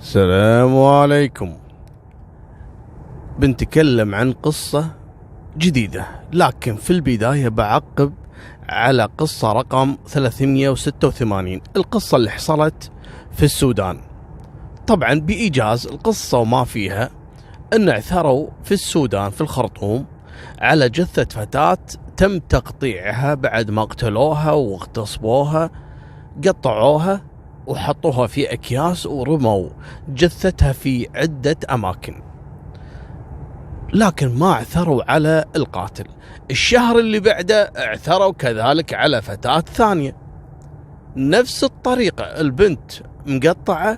السلام عليكم. بنتكلم عن قصة جديدة، لكن في البداية بعقب على قصة رقم 386، القصة اللي حصلت في السودان. طبعا بإيجاز القصة وما فيها أن اعثروا في السودان في الخرطوم على جثة فتاة تم تقطيعها بعد ما قتلوها واغتصبوها، قطعوها وحطوها في أكياس ورموا جثتها في عدة أماكن، لكن ما اعثروا على القاتل. الشهر اللي بعده اعثروا كذلك على فتاة ثانية، نفس الطريقة، البنت مقطعة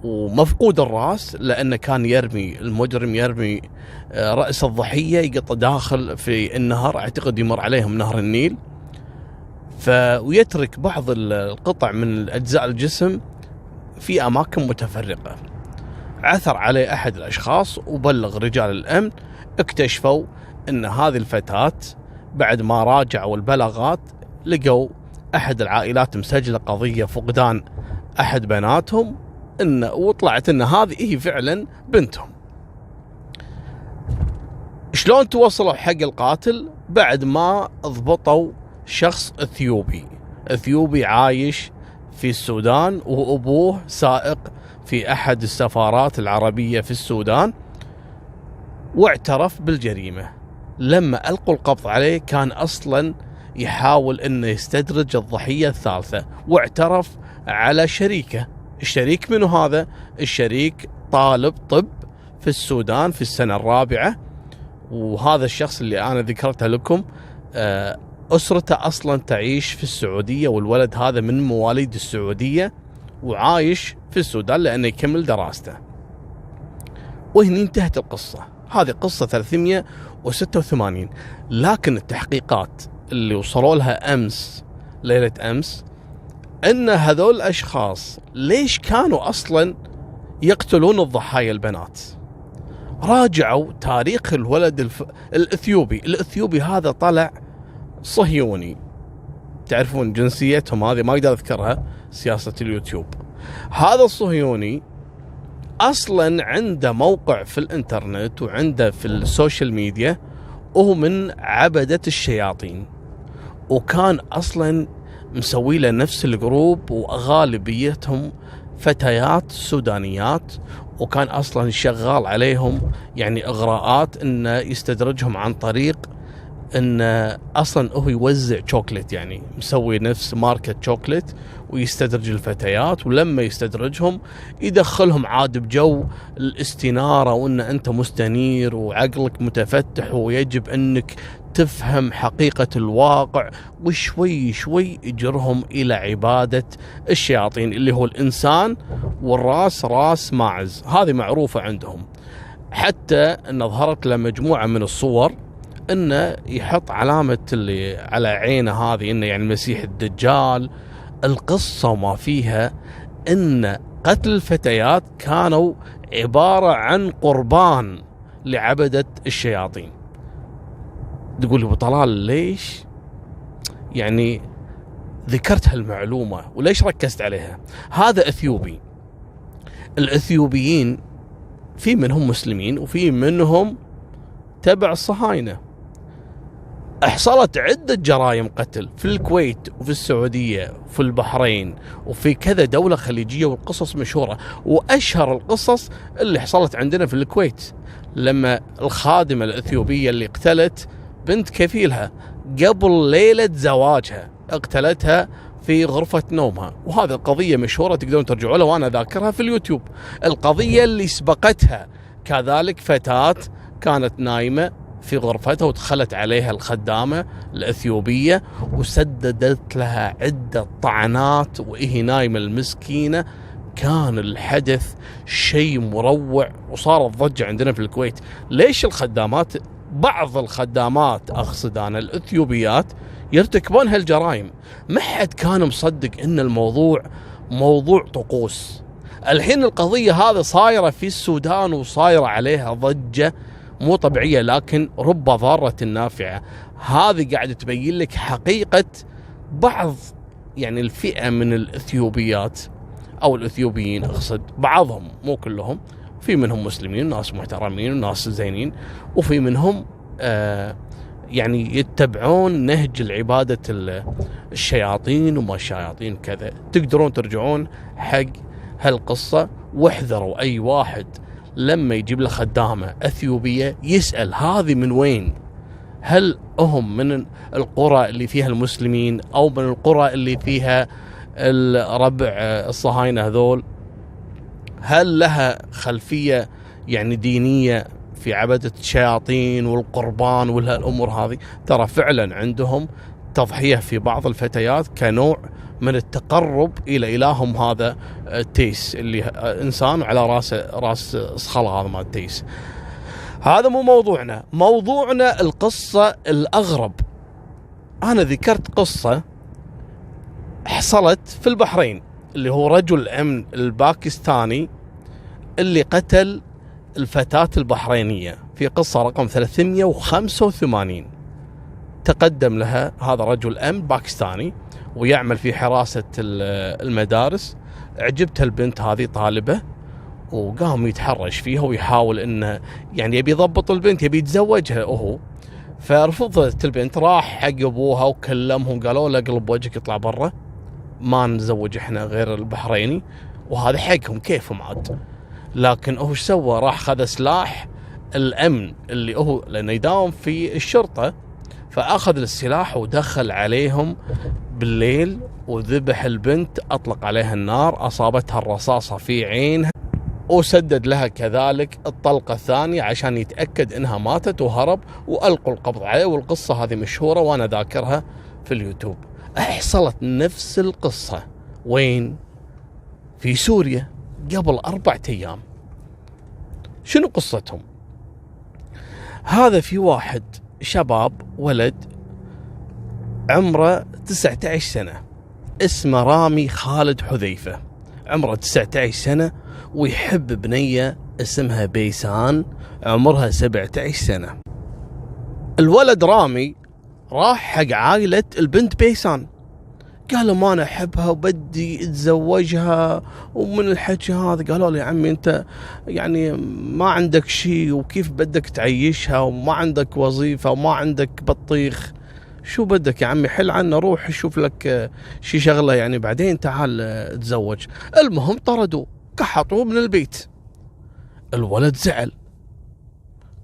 ومفقود الرأس، لأنه كان يرمي المجرم يرمي رأس الضحية يقط داخل في النهر، اعتقد يمر عليهم نهر النيل، ويترك بعض القطع من أجزاء الجسم في أماكن متفرقة. عثر عليه أحد الأشخاص وبلغ رجال الأمن، اكتشفوا أن هذه الفتاة بعد ما راجعوا البلاغات لقوا أحد العائلات مسجلة قضية فقدان أحد بناتهم، وطلعت أن هذه هي فعلا بنتهم. شلون توصلوا حق القاتل؟ بعد ما ضبطوا شخص اثيوبي عايش في السودان، وابوه سائق في احد السفارات العربية في السودان، واعترف بالجريمة. لما القوا القبض عليه كان اصلا يحاول انه يستدرج الضحية الثالثة، واعترف على شريكه. الشريك منو هذا؟ الشريك طالب طب في السودان في السنة الرابعة، وهذا الشخص اللي انا ذكرته لكم أسرته أصلا تعيش في السعودية، والولد هذا من مواليد السعودية وعايش في السودان لأنه يكمل دراسته. وهنا انتهت القصة. هذه قصة 386. لكن التحقيقات اللي وصلوا لها أمس، ليلة أمس، أن هذول الأشخاص ليش كانوا أصلا يقتلون الضحايا البنات. راجعوا تاريخ الولد الإثيوبي هذا طلع صهيوني، تعرفون جنسيتهم هذه ما اقدر اذكرها، سياسة اليوتيوب. هذا الصهيوني اصلا عنده موقع في الانترنت وعنده في السوشيال ميديا، وهو من عبدة الشياطين، وكان اصلا مسوي له نفس الجروب، وغالبيتهم فتيات سودانيات، وكان اصلا شغال عليهم يعني اغراءات انه يستدرجهم عن طريق ان اصلا هو يوزع شوكليت، يعني مسوي نفس ماركة شوكليت ويستدرج الفتيات، ولما يستدرجهم يدخلهم عاد بجو الاستنارة، وان انت مستنير وعقلك متفتح ويجب انك تفهم حقيقة الواقع، وشوي شوي يجرهم الى عبادة الشياطين اللي هو الانسان، والراس راس ماعز. هذه معروفة عندهم، حتى ان ظهرت له مجموعة من الصور انه يحط علامة اللي على عينه هذه انه يعني المسيح الدجال. القصة وما فيها ان قتل الفتيات كانوا عبارة عن قربان لعبدة الشياطين. تقول لي ابو طلال ليش يعني ذكرت هالمعلومة وليش ركزت عليها؟ هذا اثيوبي. الاثيوبيين في منهم مسلمين وفي منهم تبع الصهاينة. حصلت عدة جرائم قتل في الكويت وفي السعودية وفي البحرين وفي كذا دولة خليجية، والقصص مشهورة. وأشهر القصص اللي حصلت عندنا في الكويت، لما الخادمة الأثيوبية اللي قتلت بنت كفيلها قبل ليلة زواجها، اقتلتها في غرفة نومها. وهذه القضية مشهورة، تقدرون ترجعوا لها وأنا ذاكرها في اليوتيوب. القضية اللي سبقتها كذلك فتاة كانت نايمة في غرفتها، ودخلت عليها الخدامة الأثيوبية وسددت لها عدة طعنات وهي نايمة المسكينة. كان الحدث شيء مروع، وصارت ضجة عندنا في الكويت. ليش الخدامات، بعض الخدامات أقصد أنا الأثيوبيات، يرتكبون هالجرائم؟ ما حد كان مصدق إن الموضوع موضوع طقوس. الحين القضية هذه صايرة في السودان وصايرة عليها ضجة مو طبيعية، لكن رب ضارة نافعة. هذه قاعدة تبين لك حقيقة بعض يعني الفئة من الإثيوبيات أو الأثيوبيين أقصد، بعضهم مو كلهم، في منهم مسلمين وناس محترمين وناس زينين، وفي منهم يعني يتبعون نهج العبادة الشياطين وما الشياطين كذا. تقدرون ترجعون حق هالقصة، واحذروا أي واحد لما يجيب له خدامة أثيوبية يسأل هذه من وين، هل هم من القرى اللي فيها المسلمين أو من القرى اللي فيها الربع الصهاينة هذول، هل لها خلفية يعني دينية في عبادة الشياطين والقربان والأمور هذه. ترى فعلا عندهم تضحية في بعض الفتيات كنوع من التقرب إلى إلههم هذا التيس، اللي إنسان على راس صخلة، هذا ما التيس. هذا مو موضوعنا. موضوعنا القصة الأغرب. أنا ذكرت قصة حصلت في البحرين، اللي هو رجل الأمن الباكستاني اللي قتل الفتاة البحرينية، في قصة رقم 385. تقدم لها هذا رجل أمن باكستاني ويعمل في حراسة المدارس، عجبتها البنت هذه طالبة، وقام يتحرش فيها ويحاول انه يعني يبي يضبط البنت، يبي يتزوجها هو. فرفضت البنت، راح حق ابوها وكلمهم، قالوا له اقلب وجهك اطلع برا، ما نزوج احنا غير البحريني، وهذا حقهم كيفهم عاد. لكن هو ايش سوى؟ راح خذ سلاح الامن اللي هو لانه يداوم في الشرطه، فاخذ السلاح ودخل عليهم بالليل وذبح البنت، اطلق عليها النار، اصابتها الرصاصه في عينها، وسدد لها كذلك الطلقة الثانية عشان يتأكد انها ماتت، وهرب والقوا القبض عليه. والقصة هذه مشهورة وانا ذاكرها في اليوتيوب. حصلت نفس القصة وين؟ في سوريا قبل 4 أيام. شنو قصتهم؟ هذا في واحد شباب، ولد عمره 19 سنة، اسمه رامي خالد حذيفة، عمره 19 سنة، ويحب بنية اسمها بيسان عمرها 17 سنة. الولد رامي راح حق عائلة البنت بيسان، قالوا ما أنا أحبها وبدي أتزوجها، ومن الحكي هذا قالوا لي يا عمي أنت يعني ما عندك شيء، وكيف بدك تعيشها، وما عندك وظيفة، وما عندك بطيخ، شو بدك يا عمي؟ حل عنا، روح شوف لك شي شغلة يعني بعدين تعال تزوج. المهم طردوا، قحطوه من البيت. الولد زعل،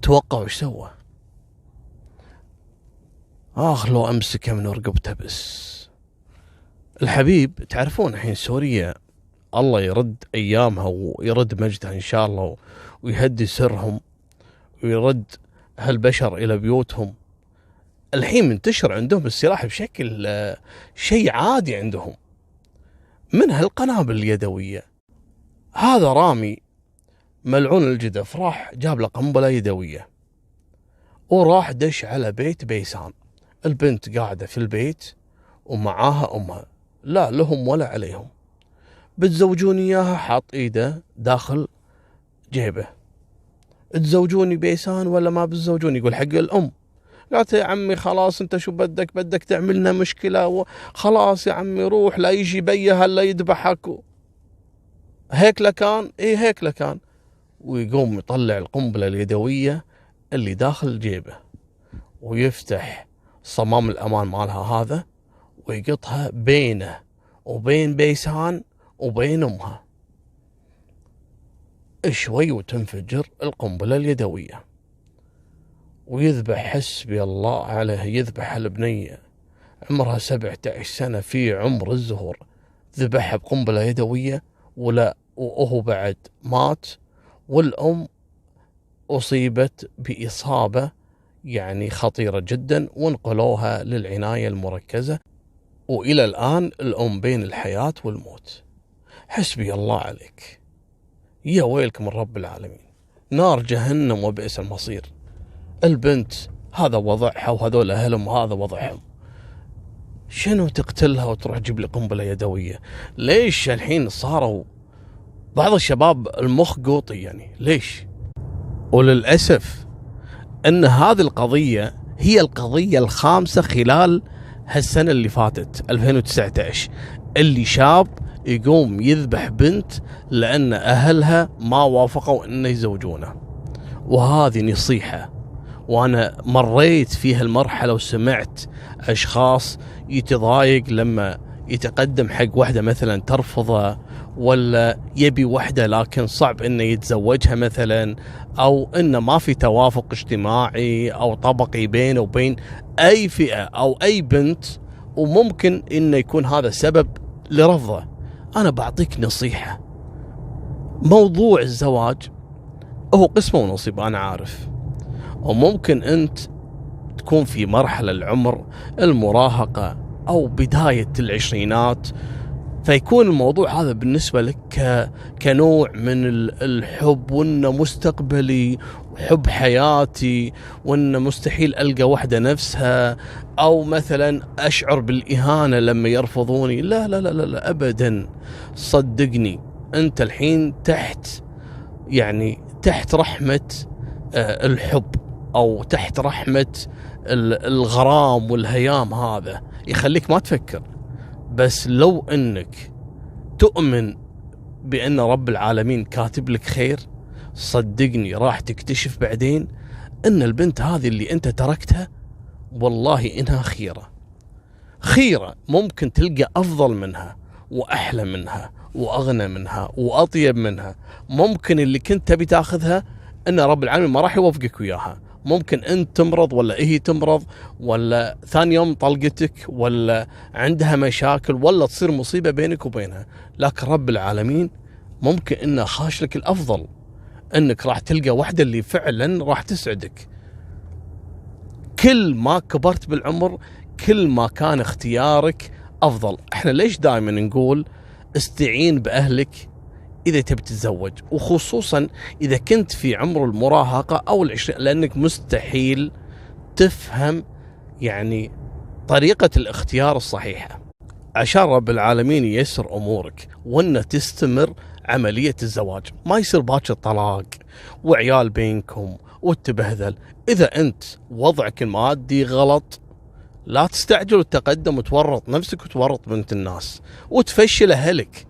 توقعوا ايش سوى؟ لو امسكه من رقبته بس. الحبيب تعرفون الحين سوريا الله يرد ايامها ويرد مجدها ان شاء الله، ويهدي سرهم ويرد هالبشر الى بيوتهم. الحين منتشر عندهم السلاح بشكل شيء عادي عندهم، من هالقنابل اليدوية. هذا رامي ملعون الجدف راح جاب له قنبلة يدوية وراح دش على بيت بيسان. البنت قاعدة في البيت ومعاها أمها، لا لهم ولا عليهم. بتزوجوني إياها؟ حاط إيده داخل جيبه. تزوجوني بيسان ولا ما بتزوجوني؟ يقول حق الأم. قالت يا عمي خلاص انت شو بدك تعملنا مشكلة، خلاص يا عمي روح لا يجي بيها لا يذبحك. هيك لكان، هيك لكان. ويقوم يطلع القنبلة اليدوية اللي داخل جيبه ويفتح صمام الأمان مالها هذا ويقطها بينه وبين بيسان وبين أمها شوي، وتنفجر القنبلة اليدوية. ويذبح، حسبي الله عليه، يذبح البنية عمرها 17 سنة في عمر الزهور، ذبحها بقنبلة يدوية، وهو بعد مات. والأم أصيبت بإصابة يعني خطيرة جدا، وانقلوها للعناية المركزة، وإلى الآن الأم بين الحياة والموت. حسبي الله عليك، يا ويلك من رب العالمين، نار جهنم وبئس المصير. البنت هذا وضعها وهذول أهلهم هذا وضعهم، شنو تقتلها وتروح تجيب لي قنبلة يدوية؟ ليش الحين صاروا بعض الشباب المخ قوطي يعني؟ ليش؟ وللأسف أن هذه القضية هي القضية الخامسة خلال هالسنة اللي فاتت 2019 اللي شاب يقوم يذبح بنت لأن أهلها ما وافقوا أن يزوجونه. وهذه نصيحة، وأنا مريت في هالمرحلة وسمعت أشخاص يتضايق لما يتقدم حق واحدة مثلا ترفضه، ولا يبي واحدة لكن صعب انه يتزوجها مثلا، او انه ما في توافق اجتماعي او طبقي بينه وبين اي فئة او اي بنت، وممكن انه يكون هذا سبب لرفضه. انا بعطيك نصيحة، موضوع الزواج هو قسمه ونصيب، انا عارف، وممكن انت تكون في مرحلة العمر المراهقة او بداية العشرينات، فيكون الموضوع هذا بالنسبة لك كنوع من الحب، وانه مستقبلي وحب حياتي، وانه مستحيل القى واحدة نفسها، او مثلا اشعر بالاهانة لما يرفضوني. لا لا لا لا ابدا، صدقني انت الحين تحت رحمة الحب، او تحت رحمة الغرام والهيام، هذا يخليك ما تفكر. بس لو انك تؤمن بان رب العالمين كاتب لك خير، صدقني راح تكتشف بعدين ان البنت هذه اللي انت تركتها والله انها خيرة ممكن تلقى افضل منها واحلى منها واغنى منها واطيب منها. ممكن اللي كنت تبي تاخذها ان رب العالمين ما راح يوفقك وياها، ممكن انت تمرض ولا هي تمرض، ولا ثاني يوم طلقتك، ولا عندها مشاكل، ولا تصير مصيبة بينك وبينها. لكن رب العالمين ممكن انه خاش لك الافضل، انك راح تلقى واحدة اللي فعلا راح تسعدك. كل ما كبرت بالعمر كل ما كان اختيارك افضل. احنا ليش دائما نقول استعين باهلك إذا تبي تتزوج، وخصوصا إذا كنت في عمر المراهقة أو العشرين، لأنك مستحيل تفهم طريقة الاختيار الصحيحة. عشان رب العالمين ييسر أمورك وأن تستمر عملية الزواج، ما يصير باكر طلاق وعيال بينكم وتبهذل. إذا أنت وضعك المادي غلط، لا تستعجل التقدم وتورط نفسك وتورط بنت الناس وتفشل أهلك.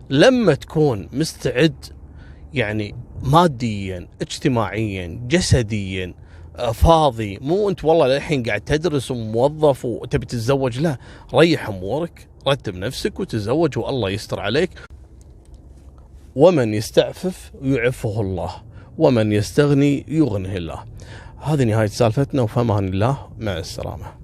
لما تكون مستعد ماديا اجتماعيا جسديا فاضي، مو انت والله للحين قاعد تدرس وموظف وتبي تتزوج، لا، ريح امورك، رتب نفسك وتزوج والله يستر عليك. ومن يستعفف يعفه الله، ومن يستغني يغنه الله. هذه نهاية سالفتنا، وفمان الله، مع السلامة.